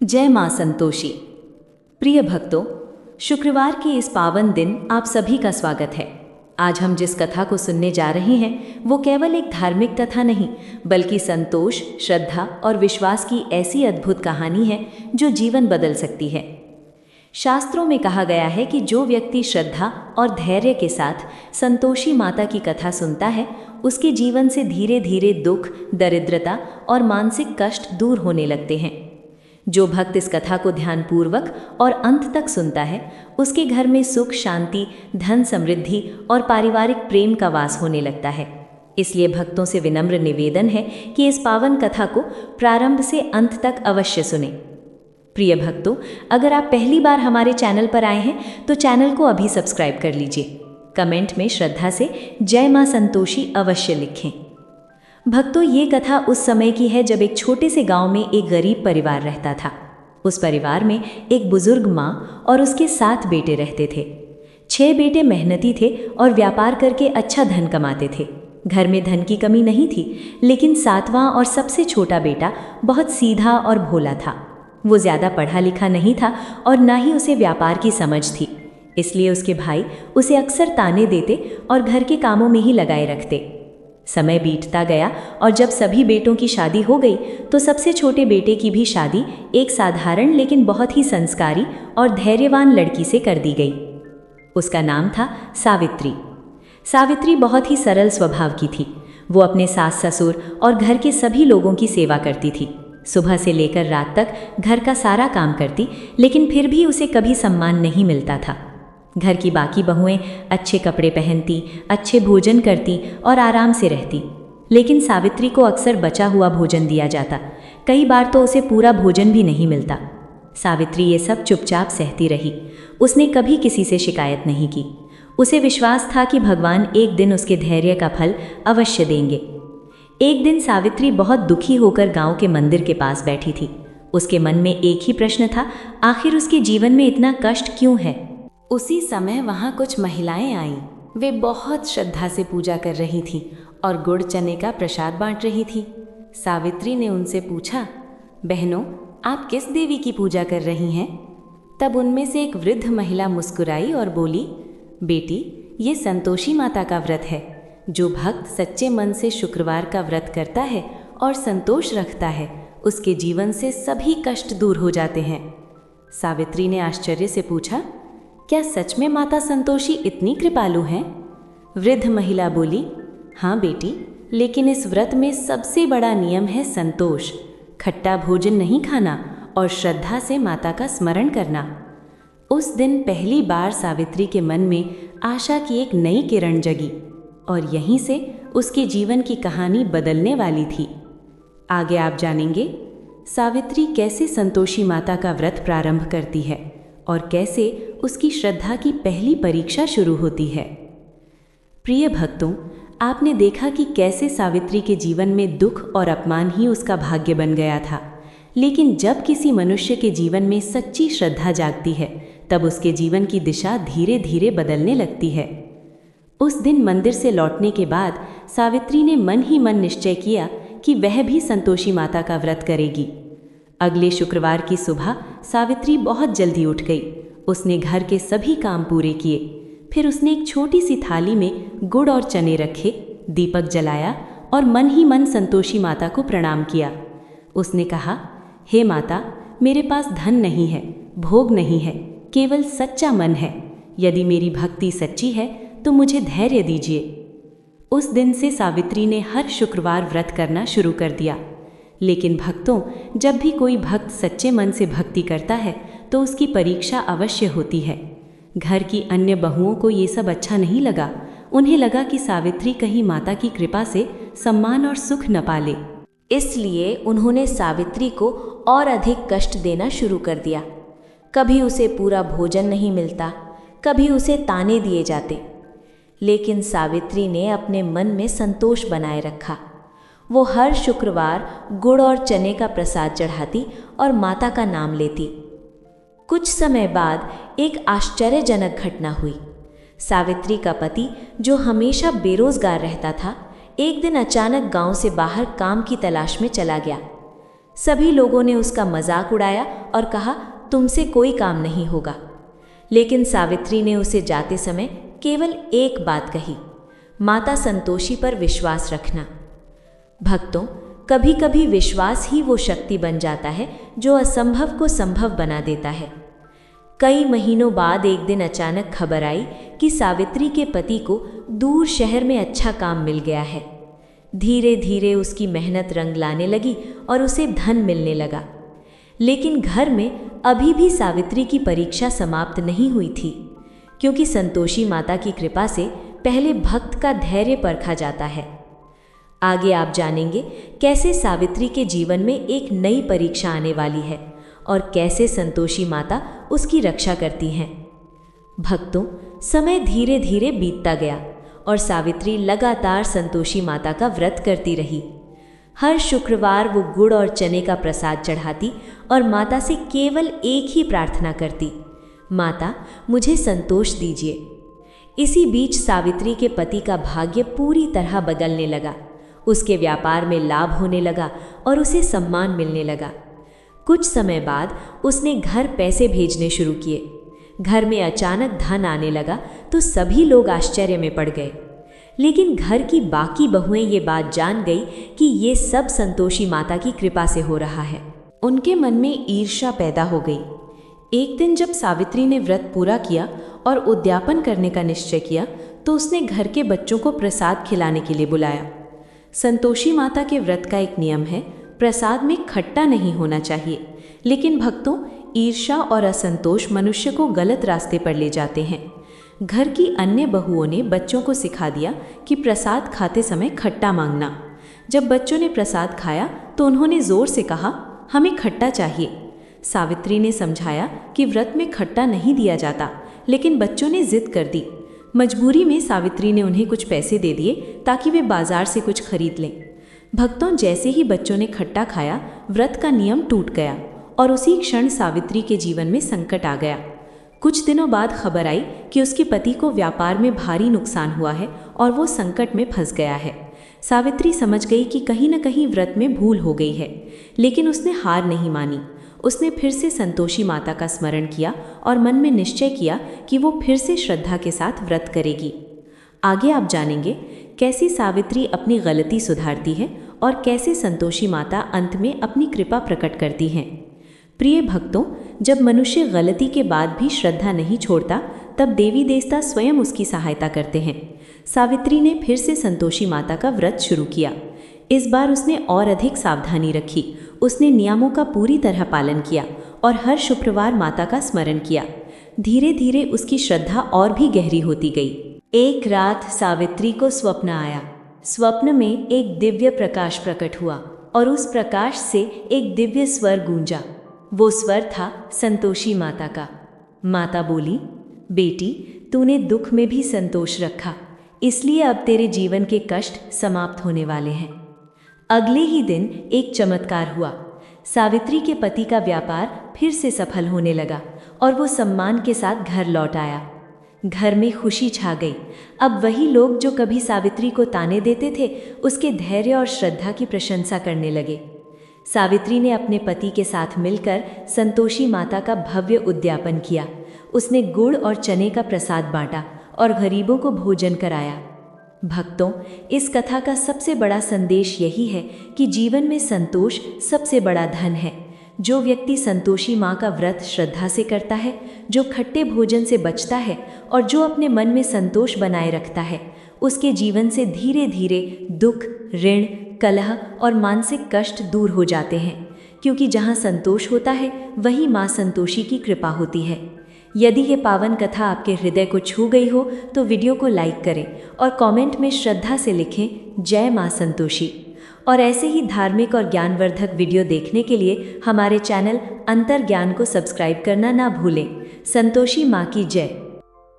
जय मां संतोषी। प्रिय भक्तों, शुक्रवार के इस पावन दिन आप सभी का स्वागत है। आज हम जिस कथा को सुनने जा रहे हैं वो केवल एक धार्मिक कथा नहीं, बल्कि संतोष, श्रद्धा और विश्वास की ऐसी अद्भुत कहानी है जो जीवन बदल सकती है। शास्त्रों में कहा गया है कि जो व्यक्ति श्रद्धा और धैर्य के साथ संतोषी माता की कथा सुनता है, उसके जीवन से धीरे धीरे दुख, दरिद्रता और मानसिक कष्ट दूर होने लगते हैं। जो भक्त इस कथा को ध्यानपूर्वक और अंत तक सुनता है, उसके घर में सुख, शांति, धन, समृद्धि और पारिवारिक प्रेम का वास होने लगता है। इसलिए भक्तों से विनम्र निवेदन है कि इस पावन कथा को प्रारंभ से अंत तक अवश्य सुनें। प्रिय भक्तों, अगर आप पहली बार हमारे चैनल पर आए हैं तो चैनल को अभी सब्सक्राइब कर लीजिए। कमेंट में श्रद्धा से जय मां संतोषी अवश्य लिखें। भक्तों, ये कथा उस समय की है जब एक छोटे से गांव में एक गरीब परिवार रहता था। उस परिवार में एक बुजुर्ग माँ और उसके 7 बेटे रहते थे। 6 बेटे मेहनती थे और व्यापार करके अच्छा धन कमाते थे। घर में धन की कमी नहीं थी, लेकिन 7वां और सबसे छोटा बेटा बहुत सीधा और भोला था। वो ज़्यादा पढ़ा लिखा नहीं था और ना ही उसे व्यापार की समझ थी। इसलिए उसके भाई उसे अक्सर ताने देते और घर के कामों में ही लगाए रखते। समय बीतता गया और जब सभी बेटों की शादी हो गई तो सबसे छोटे बेटे की भी शादी एक साधारण लेकिन बहुत ही संस्कारी और धैर्यवान लड़की से कर दी गई। उसका नाम था सावित्री। सावित्री बहुत ही सरल स्वभाव की थी। वो अपने सास ससुर और घर के सभी लोगों की सेवा करती थी। सुबह से लेकर रात तक घर का सारा काम करती, लेकिन फिर भी उसे कभी सम्मान नहीं मिलता था। घर की बाकी बहुएं अच्छे कपड़े पहनती, अच्छे भोजन करती और आराम से रहती, लेकिन सावित्री को अक्सर बचा हुआ भोजन दिया जाता। कई बार तो उसे पूरा भोजन भी नहीं मिलता। सावित्री ये सब चुपचाप सहती रही। उसने कभी किसी से शिकायत नहीं की। उसे विश्वास था कि भगवान एक दिन उसके धैर्य का फल अवश्य देंगे। एक दिन सावित्री बहुत दुखी होकर गांव के मंदिर के पास बैठी थी। उसके मन में एक ही प्रश्न था, आखिर उसके जीवन में इतना कष्ट क्यों है। उसी समय वहाँ कुछ महिलाएं आईं। वे बहुत श्रद्धा से पूजा कर रही थीं और गुड़ चने का प्रसाद बांट रही थीं। सावित्री ने उनसे पूछा, बहनों, आप किस देवी की पूजा कर रही हैं? तब उनमें से एक वृद्ध महिला मुस्कुराई और बोली, बेटी, ये संतोषी माता का व्रत है। जो भक्त सच्चे मन से शुक्रवार का व्रत करता है और संतोष रखता है, उसके जीवन से सभी कष्ट दूर हो जाते हैं। सावित्री ने आश्चर्य से पूछा, क्या सच में माता संतोषी इतनी कृपालु हैं? वृद्ध महिला बोली, हाँ बेटी, लेकिन इस व्रत में सबसे बड़ा नियम है संतोष। खट्टा भोजन नहीं खाना और श्रद्धा से माता का स्मरण करना। उस दिन पहली बार सावित्री के मन में आशा की एक नई किरण जगी और यहीं से उसके जीवन की कहानी बदलने वाली थी। आगे आप जानेंगे सावित्री कैसे संतोषी माता का व्रत प्रारंभ करती है और कैसे उसकी श्रद्धा की पहली परीक्षा शुरू होती है। प्रिय भक्तों, आपने देखा कि कैसे सावित्री के जीवन में दुख और अपमान ही उसका भाग्य बन गया था, लेकिन जब किसी मनुष्य के जीवन में सच्ची श्रद्धा जागती है, तब उसके जीवन की दिशा धीरे धीरे बदलने लगती है। उस दिन मंदिर से लौटने के बाद सावित्री ने मन ही मन निश्चय किया कि वह भी संतोषी माता का व्रत करेगी। अगले शुक्रवार की सुबह सावित्री बहुत जल्दी उठ गई। उसने घर के सभी काम पूरे किए। फिर उसने एक छोटी सी थाली में गुड़ और चने रखे, दीपक जलाया और मन ही मन संतोषी माता को प्रणाम किया। उसने कहा, हे माता, मेरे पास धन नहीं है, भोग नहीं है, केवल सच्चा मन है। यदि मेरी भक्ति सच्ची है तो मुझे धैर्य दीजिए। उस दिन से सावित्री ने हर शुक्रवार व्रत करना शुरू कर दिया। लेकिन भक्तों, जब भी कोई भक्त सच्चे मन से भक्ति करता है तो उसकी परीक्षा अवश्य होती है। घर की अन्य बहुओं को ये सब अच्छा नहीं लगा। उन्हें लगा कि सावित्री कहीं माता की कृपा से सम्मान और सुख न पाले। इसलिए उन्होंने सावित्री को और अधिक कष्ट देना शुरू कर दिया। कभी उसे पूरा भोजन नहीं मिलता, कभी उसे ताने दिए जाते। लेकिन सावित्री ने अपने मन में संतोष बनाए रखा। वो हर शुक्रवार गुड़ और चने का प्रसाद चढ़ाती और माता का नाम लेती। कुछ समय बाद एक आश्चर्यजनक घटना हुई। सावित्री का पति, जो हमेशा बेरोजगार रहता था, एक दिन अचानक गांव से बाहर काम की तलाश में चला गया। सभी लोगों ने उसका मजाक उड़ाया और कहा, तुमसे कोई काम नहीं होगा। लेकिन सावित्री ने उसे जाते समय केवल एक बात कही, माता संतोषी पर विश्वास रखना। भक्तों, कभी कभी विश्वास ही वो शक्ति बन जाता है जो असंभव को संभव बना देता है। कई महीनों बाद एक दिन अचानक खबर आई कि सावित्री के पति को दूर शहर में अच्छा काम मिल गया है। धीरे धीरे उसकी मेहनत रंग लाने लगी और उसे धन मिलने लगा। लेकिन घर में अभी भी सावित्री की परीक्षा समाप्त नहीं हुई थी, क्योंकि संतोषी माता की कृपा से पहले भक्त का धैर्य परखा जाता है। आगे आप जानेंगे कैसे सावित्री के जीवन में एक नई परीक्षा आने वाली है और कैसे संतोषी माता उसकी रक्षा करती हैं। भक्तों, समय धीरे धीरे बीतता गया और सावित्री लगातार संतोषी माता का व्रत करती रही। हर शुक्रवार वो गुड़ और चने का प्रसाद चढ़ाती और माता से केवल एक ही प्रार्थना करती, माता मुझे संतोष दीजिए। इसी बीच सावित्री के पति का भाग्य पूरी तरह बदलने लगा। उसके व्यापार में लाभ होने लगा और उसे सम्मान मिलने लगा। कुछ समय बाद उसने घर पैसे भेजने शुरू किए। घर में अचानक धन आने लगा तो सभी लोग आश्चर्य में पड़ गए। लेकिन घर की बाकी बहुएं ये बात जान गई कि ये सब संतोषी माता की कृपा से हो रहा है। उनके मन में ईर्ष्या पैदा हो गई। एक दिन जब सावित्री ने व्रत पूरा किया और उद्यापन करने का निश्चय किया तो उसने घर के बच्चों को प्रसाद खिलाने के लिए बुलाया। संतोषी माता के व्रत का एक नियम है, प्रसाद में खट्टा नहीं होना चाहिए। लेकिन भक्तों, ईर्ष्या और असंतोष मनुष्य को गलत रास्ते पर ले जाते हैं। घर की अन्य बहुओं ने बच्चों को सिखा दिया कि प्रसाद खाते समय खट्टा मांगना। जब बच्चों ने प्रसाद खाया तो उन्होंने जोर से कहा, हमें खट्टा चाहिए। सावित्री ने समझाया कि व्रत में खट्टा नहीं दिया जाता, लेकिन बच्चों ने जिद कर दी। मजबूरी में सावित्री ने उन्हें कुछ पैसे दे दिए ताकि वे बाजार से कुछ खरीद लें। भक्तों, जैसे ही बच्चों ने खट्टा खाया, व्रत का नियम टूट गया और उसी क्षण सावित्री के जीवन में संकट आ गया। कुछ दिनों बाद खबर आई कि उसके पति को व्यापार में भारी नुकसान हुआ है और वो संकट में फंस गया है। सावित्री समझ गई कि कहीं न कहीं व्रत में भूल हो गई है, लेकिन उसने हार नहीं मानी। उसने फिर से संतोषी माता का स्मरण किया और मन में निश्चय किया कि वो फिर से श्रद्धा के साथ व्रत करेगी। आगे आप जानेंगे कैसे सावित्री अपनी गलती सुधारती है और कैसे संतोषी माता अंत में अपनी कृपा प्रकट करती हैं। प्रिय भक्तों, जब मनुष्य गलती के बाद भी श्रद्धा नहीं छोड़ता, तब देवी देवता स्वयं उसकी सहायता करते हैं। सावित्री ने फिर से संतोषी माता का व्रत शुरू किया। इस बार उसने और अधिक सावधानी रखी। उसने नियमों का पूरी तरह पालन किया और हर शुक्रवार माता का स्मरण किया। धीरे धीरे उसकी श्रद्धा और भी गहरी होती गई। एक रात सावित्री को स्वप्न आया। स्वप्न में एक दिव्य प्रकाश प्रकट हुआ और उस प्रकाश से एक दिव्य स्वर गूंजा। वो स्वर था संतोषी माता का। माता बोली, बेटी, तूने दुख में भी संतोष रखा, इसलिए अब तेरे जीवन के कष्ट समाप्त होने वाले हैं। अगले ही दिन एक चमत्कार हुआ। सावित्री के पति का व्यापार फिर से सफल होने लगा और वो सम्मान के साथ घर लौट आया। घर में खुशी छा गई। अब वही लोग जो कभी सावित्री को ताने देते थे, उसके धैर्य और श्रद्धा की प्रशंसा करने लगे। सावित्री ने अपने पति के साथ मिलकर संतोषी माता का भव्य उद्यापन किया। उसने गुड़ और चने का प्रसाद बांटा और गरीबों को भोजन कराया। भक्तों, इस कथा का सबसे बड़ा संदेश यही है कि जीवन में संतोष सबसे बड़ा धन है। जो व्यक्ति संतोषी माँ का व्रत श्रद्धा से करता है, जो खट्टे भोजन से बचता है और जो अपने मन में संतोष बनाए रखता है, उसके जीवन से धीरे धीरे दुख, ऋण, कलह और मानसिक कष्ट दूर हो जाते हैं। क्योंकि जहाँ संतोष होता है, वहीं माँ संतोषी की कृपा होती है। यदि ये पावन कथा आपके हृदय को छू गई हो तो वीडियो को लाइक करें और कमेंट में श्रद्धा से लिखें, जय माँ संतोषी। और ऐसे ही धार्मिक और ज्ञानवर्धक वीडियो देखने के लिए हमारे चैनल अंतर ज्ञान को सब्सक्राइब करना ना भूलें। संतोषी माँ की जय।